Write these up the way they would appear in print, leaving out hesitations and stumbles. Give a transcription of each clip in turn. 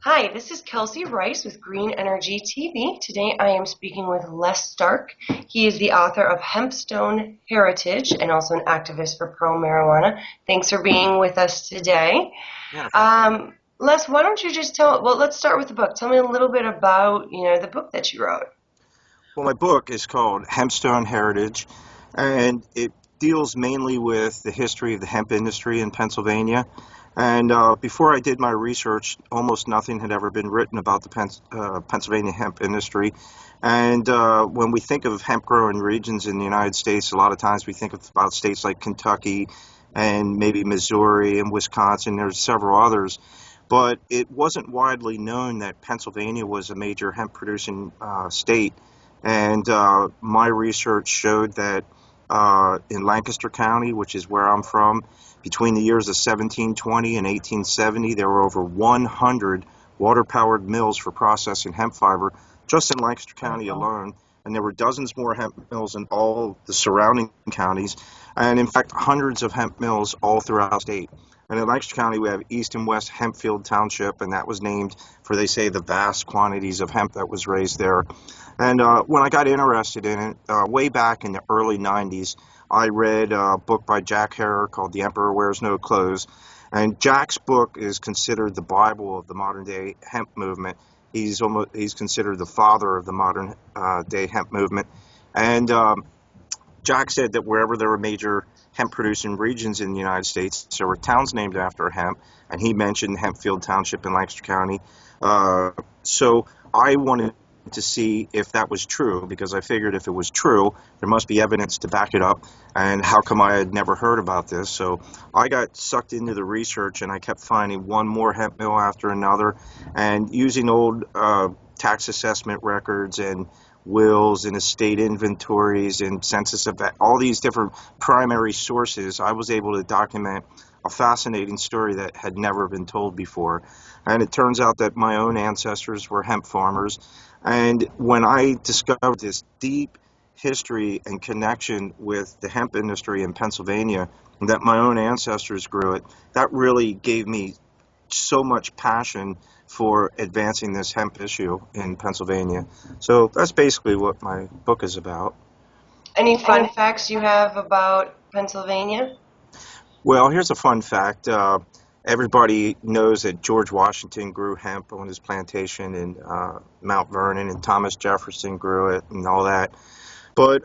Hi, this is Kelsey Rice with Green Energy TV. Today I am speaking with Les Stark. He is the author of Hempstone Heritage and also an activist for pro-marijuana. Thanks for being with us today. Yeah, thank you. Les, why don't you just let's start with the book. Tell me a little bit about, the book that you wrote. Well, my book is called Hempstone Heritage, and it deals mainly with the history of the hemp industry in Pennsylvania. And before I did my research, almost nothing had ever been written about the Pennsylvania hemp industry. And when we think of hemp growing regions in the United States, a lot of times we think about states like Kentucky and maybe Missouri and Wisconsin. There's several others. But it wasn't widely known that Pennsylvania was a major hemp producing state. And my research showed that in Lancaster County, which is where I'm from, between the years of 1720 and 1870, there were over 100 water-powered mills for processing hemp fiber just in Lancaster County Wow. alone. And there were dozens more hemp mills in all the surrounding counties, and in fact, hundreds of hemp mills all throughout the state. And in Lancaster County, we have East and West Hempfield Township, and that was named for, they say, the vast quantities of hemp that was raised there. And when I got interested in it, way back in the early 90s, I read a book by Jack Herer called The Emperor Wears No Clothes. And Jack's book is considered the Bible of the modern day hemp movement. He's considered the father of the modern day hemp movement. And Jack said that wherever there were major hemp producing regions in the United States, there were towns named after hemp. And he mentioned Hempfield Township in Lancaster County. So I wanted to see if that was true, because I figured if it was true, there must be evidence to back it up. And how come I had never heard about this? So I got sucked into the research, and I kept finding one more hemp mill after another, and using old tax assessment records and wills and estate inventories and census of all these different primary sources, I was able to document a fascinating story that had never been told before. And it turns out that my own ancestors were hemp farmers. And when I discovered this deep history and connection with the hemp industry in Pennsylvania, that my own ancestors grew it, that really gave me so much passion for advancing this hemp issue in Pennsylvania. So that's basically what my book is about. Any fun facts you have about Pennsylvania? Well, here's a fun fact. Everybody knows that George Washington grew hemp on his plantation in Mount Vernon, and Thomas Jefferson grew it and all that. But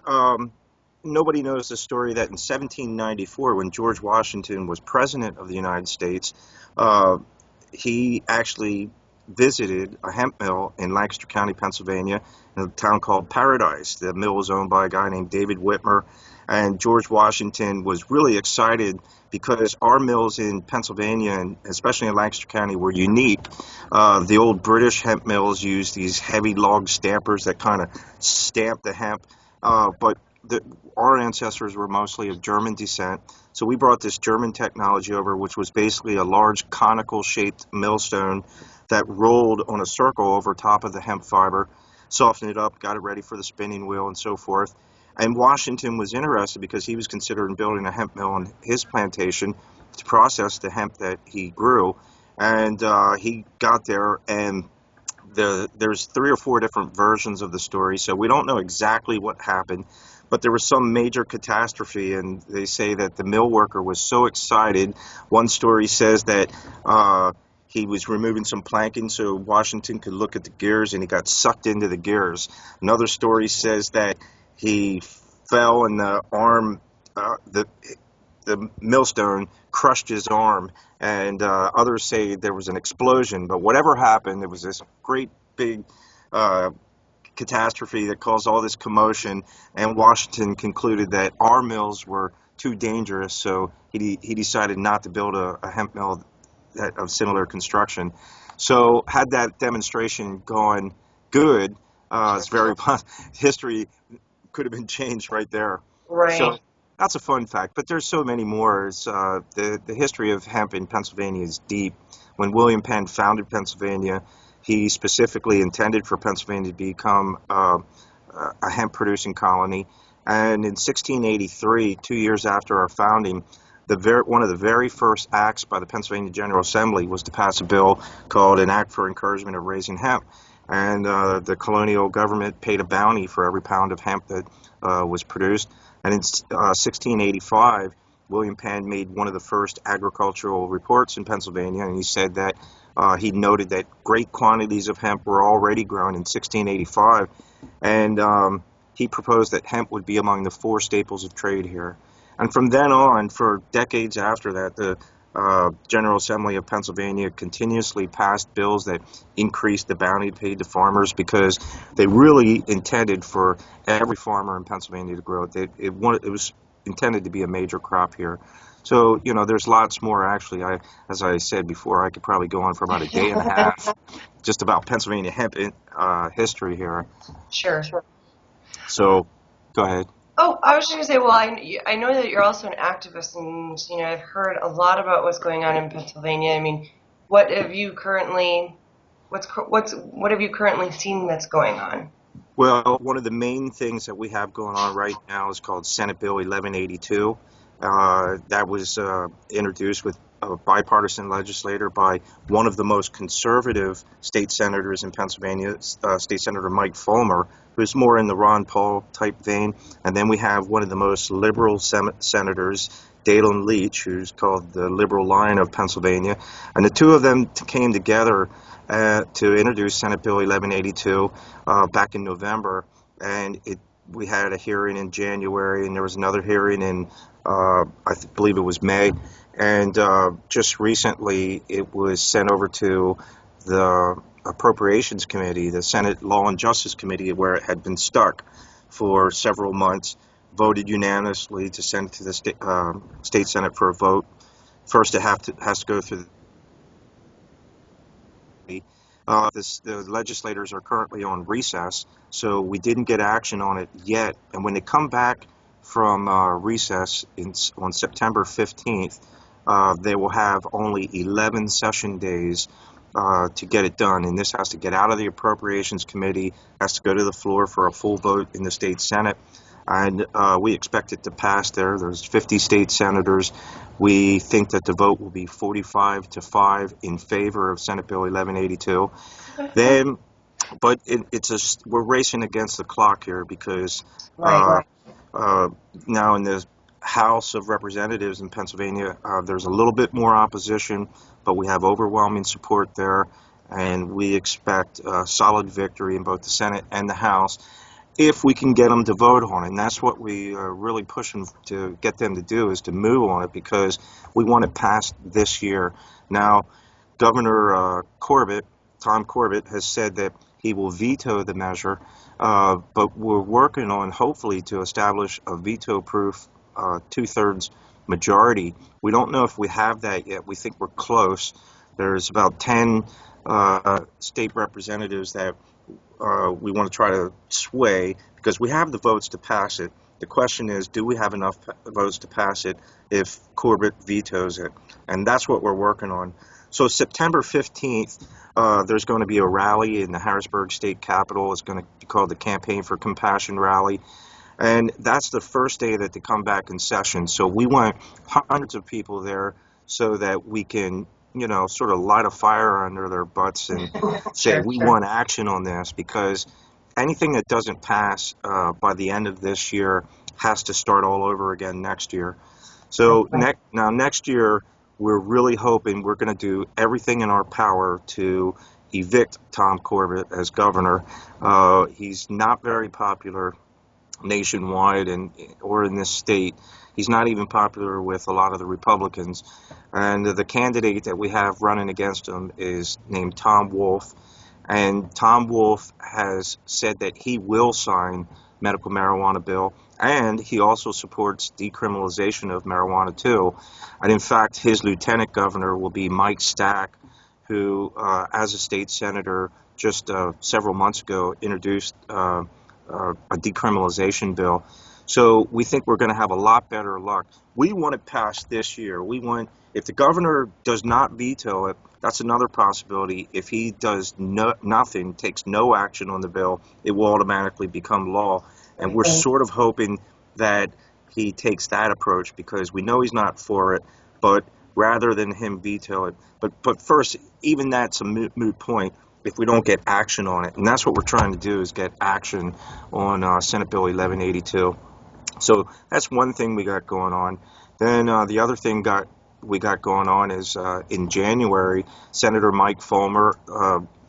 nobody knows the story that in 1794, when George Washington was president of the United States, uh, he actually visited a hemp mill in Lancaster County, Pennsylvania, in a town called Paradise. The mill was owned by a guy named David Whitmer, and George Washington was really excited because our mills in Pennsylvania, and especially in Lancaster County, were unique. The old British hemp mills used these heavy log stampers that kind of stamp the hemp, but our ancestors were mostly of German descent, so we brought this German technology over, which was basically a large conical-shaped millstone that rolled on a circle over top of the hemp fiber, softened it up, got it ready for the spinning wheel, and so forth. And Washington was interested because he was considering building a hemp mill on his plantation to process the hemp that he grew. And he got there, and there's three or four different versions of the story, so we don't know exactly what happened. But there was some major catastrophe, and they say that the mill worker was so excited. One story says that he was removing some planking so Washington could look at the gears, and he got sucked into the gears. Another story says that he fell and the arm, the millstone crushed his arm, and others say there was an explosion. But whatever happened, there was this great big uh, catastrophe that caused all this commotion, and Washington concluded that our mills were too dangerous, so he decided not to build a hemp mill of similar construction. So had that demonstration gone good, it's very history could have been changed right there. Right. So that's a fun fact, but there's so many more. The history of hemp in Pennsylvania is deep. When William Penn founded Pennsylvania, he specifically intended for Pennsylvania to become a hemp producing colony. And in 1683, 2 years after our founding, one of the very first acts by the Pennsylvania General Assembly was to pass a bill called an Act for Encouragement of Raising Hemp. And the colonial government paid a bounty for every pound of hemp that was produced. And in 1685, William Penn made one of the first agricultural reports in Pennsylvania, and he said that he noted that great quantities of hemp were already grown in 1685, and he proposed that hemp would be among the four staples of trade here. And from then on, for decades after that, the General Assembly of Pennsylvania continuously passed bills that increased the bounty paid to farmers because they really intended for every farmer in Pennsylvania to grow it. It was intended to be a major crop here. So, there's lots more actually. As I said before, I could probably go on for about a day and a half just about Pennsylvania hemp history here. Sure. So, go ahead. Oh, I was just gonna say, well, I know that you're also an activist, and I've heard a lot about what's going on in Pennsylvania. I mean, what have you currently, what have you currently seen that's going on? Well, one of the main things that we have going on right now is called Senate Bill 1182. That was introduced with a bipartisan legislator by one of the most conservative state senators in Pennsylvania, State Senator Mike Fulmer, who's more in the Ron Paul type vein. And then we have one of the most liberal senators, Dalen Leach, who's called the Liberal Line of Pennsylvania. And the two of them came together to introduce Senate Bill 1182 back in November. And we had a hearing in January, and there was another hearing in, believe it was May. And just recently, it was sent over to the Appropriations Committee, the Senate Law and Justice Committee, where it had been stuck for several months, voted unanimously to send it to the state Senate for a vote. First, it has to go through the legislators are currently on recess, so we didn't get action on it yet. And when they come back from recess on September 15th, they will have only 11 session days to get it done. And this has to get out of the Appropriations Committee, has to go to the floor for a full vote in the state Senate. And we expect it to pass there. There's 50 state senators. We think that the vote will be 45-5 in favor of Senate Bill 1182. Then, but we're racing against the clock here because Right. now in the House of Representatives in Pennsylvania, there's a little bit more opposition, but we have overwhelming support there, and we expect a solid victory in both the Senate and the House if we can get them to vote on it. And that's what we are really pushing to get them to do, is to move on it, because we want it passed this year. Now, Governor Tom Corbett, has said that he will veto the measure, but we're working on hopefully to establish a veto-proof two-thirds majority. We don't know if we have that yet. We think we're close. There's about 10 state representatives that we want to try to sway, because we have the votes to pass it. The question is, do we have enough votes to pass it if Corbett vetoes it? And that's what we're working on. So September 15th, there's going to be a rally in the Harrisburg State Capitol. It's going to be called the Campaign for Compassion Rally. And that's the first day that they come back in session. So we want hundreds of people there so that we can, sort of light a fire under their butts and say, we want action on this, because anything that doesn't pass by the end of this year has to start all over again next year. So next year, we're really hoping we're going to do everything in our power to evict Tom Corbett as governor. He's not very popular nationwide or in this state. He's not even popular with a lot of the Republicans. And the candidate that we have running against him is named Tom Wolf. And Tom Wolf has said that he will sign medical marijuana bill, and he also supports decriminalization of marijuana too. And in fact, his lieutenant governor will be Mike Stack, who, as a state senator, just several months ago introduced a decriminalization bill. So we think we're going to have a lot better luck. We want it passed this year. If the governor does not veto it, that's another possibility. If he does nothing, takes no action on the bill, it will automatically become law. And we're sort of hoping that he takes that approach, because we know he's not for it, but rather than him veto it. But first, even that's a moot point if we don't get action on it. And that's what we're trying to do, is get action on Senate Bill 1182. So that's one thing we got going on. Then the other thing we got going on is in January, Senator Mike Fulmer,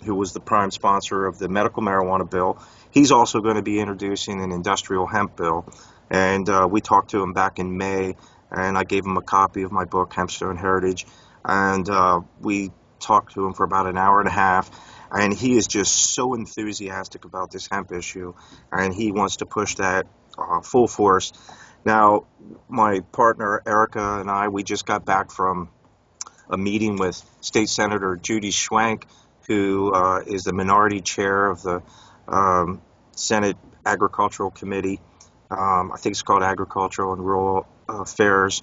who was the prime sponsor of the medical marijuana bill, he's also going to be introducing an industrial hemp bill. And we talked to him back in May, and I gave him a copy of my book, Hempstone Heritage, and we talked to him for about an hour and a half, and he is just so enthusiastic about this hemp issue, and he wants to push that full force. Now, my partner Erica and I, we just got back from a meeting with State Senator Judy Schwank, who is the minority chair of the Senate Agricultural Committee. I think it's called Agricultural and Rural Affairs.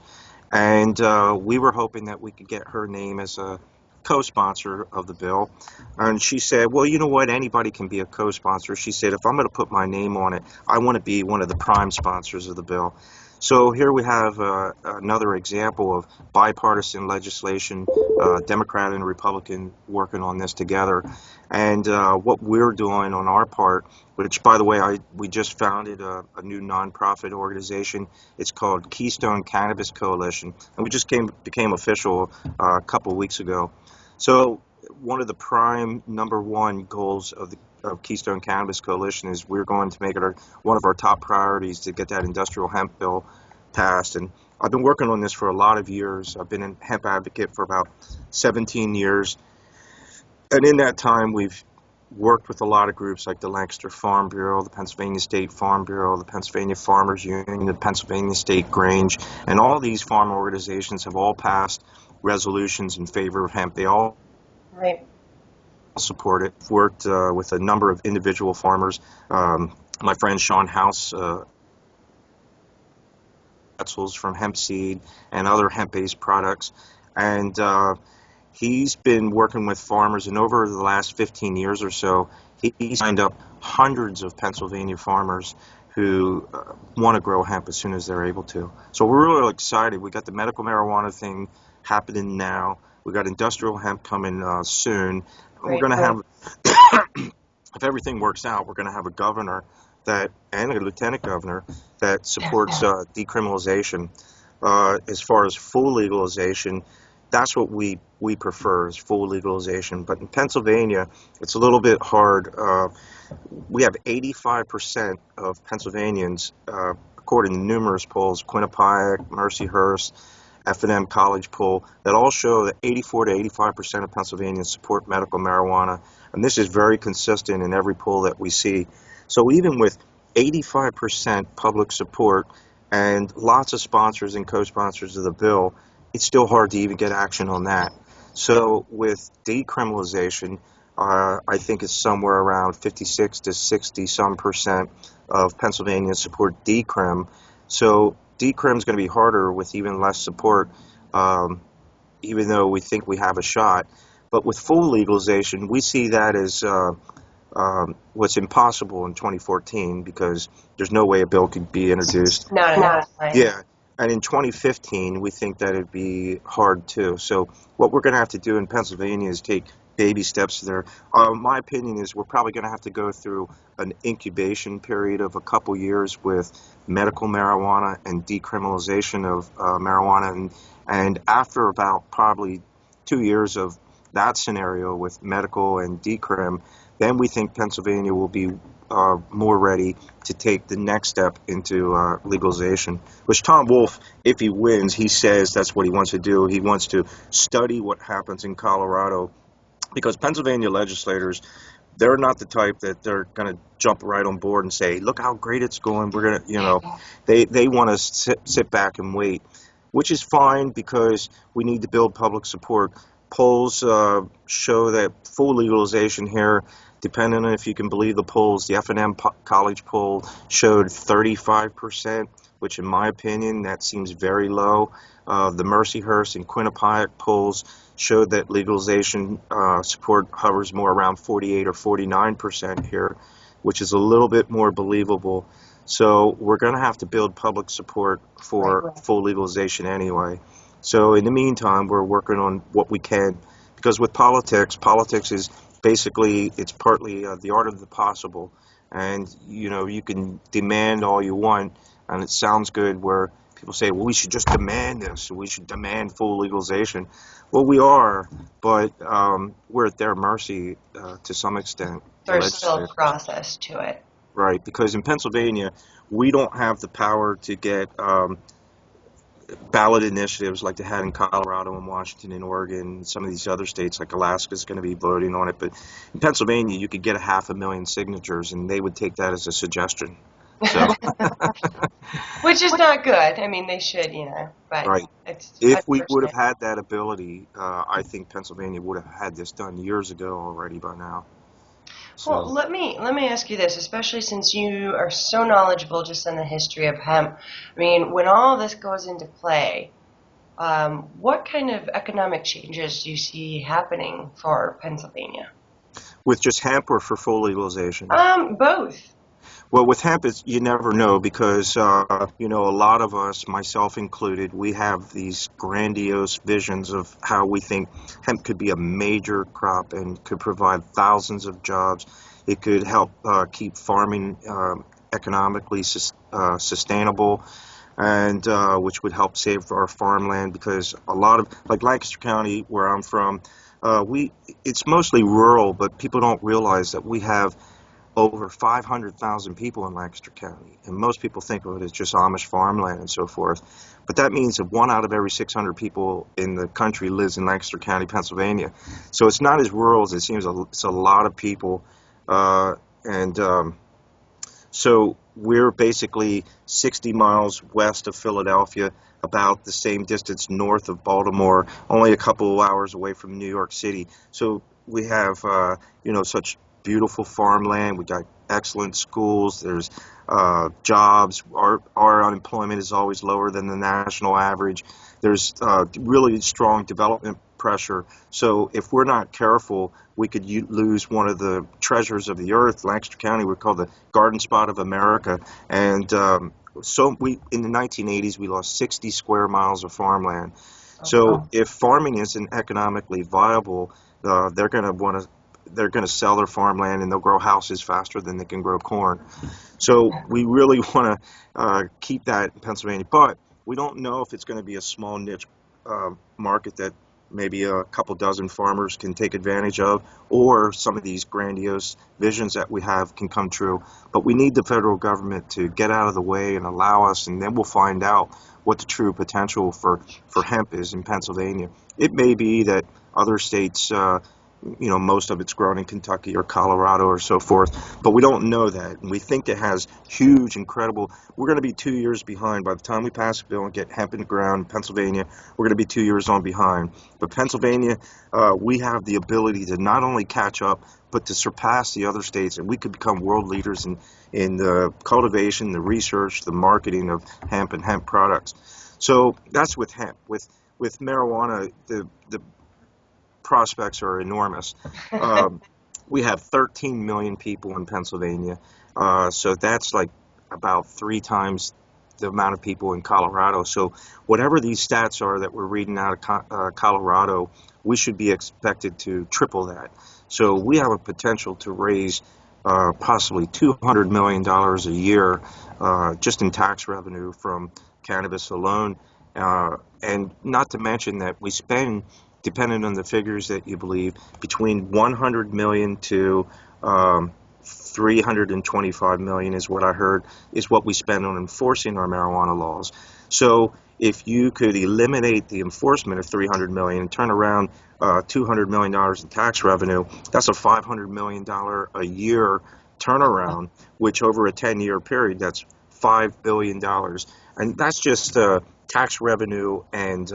And we were hoping that we could get her name as a co-sponsor of the bill. And she said, well, you know what, anybody can be a co-sponsor. She said, if I'm going to put my name on it, I want to be one of the prime sponsors of the bill. So here we have another example of bipartisan legislation, Democrat and Republican working on this together. And what we're doing on our part, which, by the way, we just founded a new nonprofit organization. It's called Keystone Cannabis Coalition, and we just became official a couple of weeks ago. So one of the prime #1 goals of Keystone Cannabis Coalition is we're going to make it one of our top priorities to get that industrial hemp bill passed. And I've been working on this for a lot of years. I've been a hemp advocate for about 17 years. And in that time, we've worked with a lot of groups like the Lancaster Farm Bureau, the Pennsylvania State Farm Bureau, the Pennsylvania Farmers Union, the Pennsylvania State Grange, and all these farm organizations have all passed resolutions in favor of hemp. They all support it. Worked with a number of individual farmers. My friend Sean House, pretzels from hemp seed and other hemp-based products, and he's been working with farmers, and over the last 15 years or so, he signed up hundreds of Pennsylvania farmers who want to grow hemp as soon as they're able to. So we're really excited. We got the medical marijuana thing happening now. We got industrial hemp coming soon. We're going to have, if everything works out, we're going to have a governor and a lieutenant governor that supports decriminalization. As far as full legalization, that's what we prefer, is full legalization. But in Pennsylvania, it's a little bit hard. We have 85% of Pennsylvanians, according to numerous polls, Quinnipiac, Mercyhurst, F&M College poll, that all show that 84 to 85% of Pennsylvanians support medical marijuana. And this is very consistent in every poll that we see. So even with 85% public support and lots of sponsors and co-sponsors of the bill, it's still hard to even get action on that. So with decriminalization, I think it's somewhere around 56 to 60 some percent of Pennsylvanians support decrim. So decrim is going to be harder with even less support, even though we think we have a shot. But with full legalization, we see that as what's impossible in 2014, because there's no way a bill could be introduced. Not Yeah. And in 2015, we think that it'd be hard too. So what we're going to have to do in Pennsylvania is take baby steps there. My opinion is we're probably going to have to go through an incubation period of a couple years with medical marijuana and decriminalization of marijuana. And after about probably 2 years of that scenario with medical and decrim, then we think Pennsylvania will be more ready to take the next step into legalization, which Tom Wolf, if he wins, he says that's what he wants to do. He wants to study what happens in Colorado, because Pennsylvania legislators, they're not the type that they're going to jump right on board and say, look how great it's going. We're going to, they want to sit back and wait, which is fine, because we need to build public support. Polls show that full legalization here, depending on if you can believe the polls, the F&M College poll showed 35%, which in my opinion, that seems very low. The Mercyhurst and Quinnipiac polls showed that legalization support hovers more around 48 or 49% here, which is a little bit more believable. So we're going to have to build public support Right. for full legalization anyway. So in the meantime, we're working on what we can, because with politics is basically, it's partly the art of the possible. And you can demand all you want, and it sounds good where people say, well, we should just demand this, we should demand full legalization. Well, we are, but we're at their mercy to some extent, the There's still a legislators. process to it. Right, because in Pennsylvania, we don't have the power to get ballot initiatives like they had in Colorado and Washington and Oregon and some of these other states, like Alaska's going to be voting on it. But in Pennsylvania, you could get 500,000 signatures, and they would take that as a suggestion. So, Which is not good. I mean, they should, but right. it's If we would have unfortunate. had that ability, I think Pennsylvania would have had this done years ago already by now. Well, So, let me ask you this, especially since you are so knowledgeable just in the history of hemp. I mean, when all this goes into play, what kind of economic changes do you see happening for Pennsylvania? with just hemp or for full legalization? Both. Well, with hemp, you never know because, a lot of us, myself included, we have these grandiose visions of how we think hemp could be a major crop and could provide thousands of jobs. It could help keep farming economically sustainable, and which would help save our farmland because a lot of, like Lancaster County, where I'm from, it's mostly rural, but people don't realize that we have over 500,000 people in Lancaster County, and most people think of it as just Amish farmland and so forth. But that means that 1 out of every 600 people in the country lives in Lancaster County, Pennsylvania. So it's not as rural as it seems. It's a lot of people, and so we're basically 60 miles west of Philadelphia, about the same distance north of Baltimore, only a couple of hours away from New York City. So we have, such beautiful farmland. We got excellent schools. There's jobs. Our unemployment is always lower than the national average. There's really strong development pressure. So if we're not careful, we could lose one of the treasures of the earth. Lancaster County, we're called the Garden Spot of America, and so we in the 1980s we lost 60 square miles of farmland. Oh, So wow. if farming isn't economically viable, they're going to sell their farmland and they'll grow houses faster than they can grow corn. So we really want to keep that in Pennsylvania, but we don't know if it's going to be a small niche market that maybe a couple dozen farmers can take advantage of, or some of these grandiose visions that we have can come true. But we need the federal government to get out of the way and allow us, and then we'll find out what the true potential for hemp is in Pennsylvania. It may be that other states, most of it's grown in Kentucky or Colorado or so forth, but we don't know that. And we think it has huge, incredible. We're going to be 2 years behind. By the time we pass a bill and get hemp in the ground in Pennsylvania, we're going to be 2 years on behind. But Pennsylvania, we have the ability to not only catch up, but to surpass the other states, and we could become world leaders in the cultivation, the research, the marketing of hemp and hemp products. So that's with hemp. With marijuana, the prospects are enormous. Um, we have 13 million people in Pennsylvania, so that's like about 3 times the amount of people in Colorado. So whatever these stats are that we're reading out of Colorado, we should be expected to triple that. So we have a potential to raise possibly $200 million a year just in tax revenue from cannabis alone. And not to mention that we spend, depending on the figures that you believe, between 100 million to 325 million is what I heard is what we spend on enforcing our marijuana laws. So if you could eliminate the enforcement of 300 million and turn around $200 million in tax revenue, that's a $500 million a year turnaround, which over a 10-year period, that's $5 billion. And that's just tax revenue and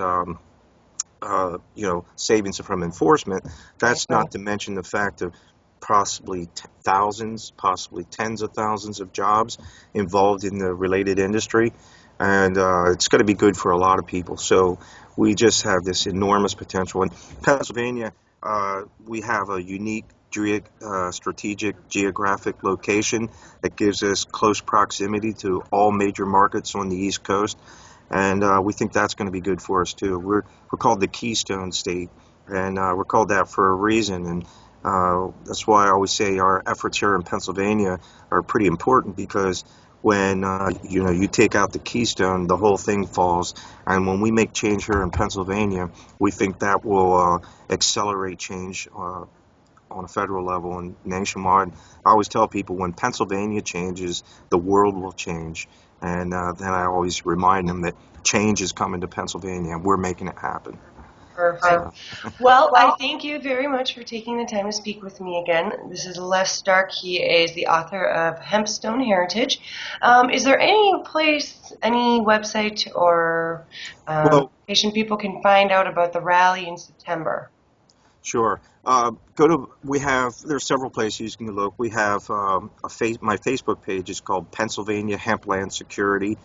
savings from enforcement. That's Right. not to mention the fact of possibly thousands, possibly tens of thousands of jobs involved in the related industry, and it's going to be good for a lot of people. So we just have this enormous potential. In Pennsylvania, we have a unique strategic geographic location that gives us close proximity to all major markets on the East Coast, and we think that's going to be good for us too. We're called the Keystone State, and we're called that for a reason, and that's why I always say our efforts here in Pennsylvania are pretty important, because when you take out the keystone, the whole thing falls. And when we make change here in Pennsylvania, we think that will accelerate change on a federal level and nationwide. I always tell people, when Pennsylvania changes, the world will change. And then I always remind them that change is coming to Pennsylvania, and we're making it happen. Perfect. Well, I thank you very much for taking the time to speak with me again. This is Les Stark. He is the author of Hempstone Heritage. Is there any place, any website or Well, location people can find out about the rally in September? sure. There's several places you can look. We have my Facebook page is called Pennsylvania Hempland Security,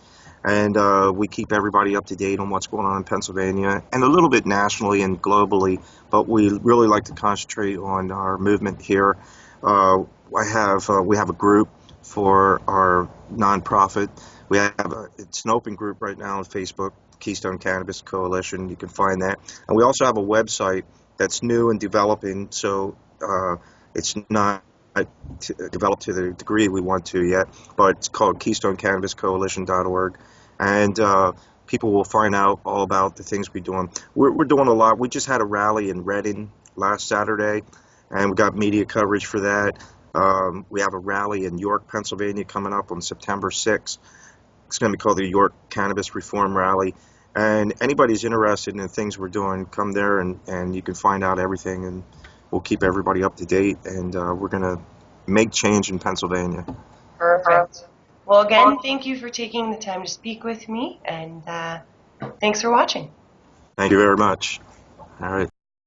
and we keep everybody up to date on what's going on in Pennsylvania and a little bit nationally and globally, but we really like to concentrate on our movement here. We have a group for our nonprofit. It's an open group right now on Facebook, Keystone Cannabis Coalition. You can find that. And we also have a website that's new and developing, so it's not developed to the degree we want to yet, but it's called KeystoneCannabisCoalition.org, and people will find out all about the things we're doing. We're doing a lot. We just had a rally in Reading last Saturday, and we got media coverage for that. We have a rally in York, Pennsylvania coming up on September 6th. It's going to be called the York Cannabis Reform Rally. And anybody who's interested in the things we're doing, come there and you can find out everything, and we'll keep everybody up to date, and we're going to make change in Pennsylvania. Perfect. Well, again, thank you for taking the time to speak with me, and thanks for watching. Thank you very much. All right.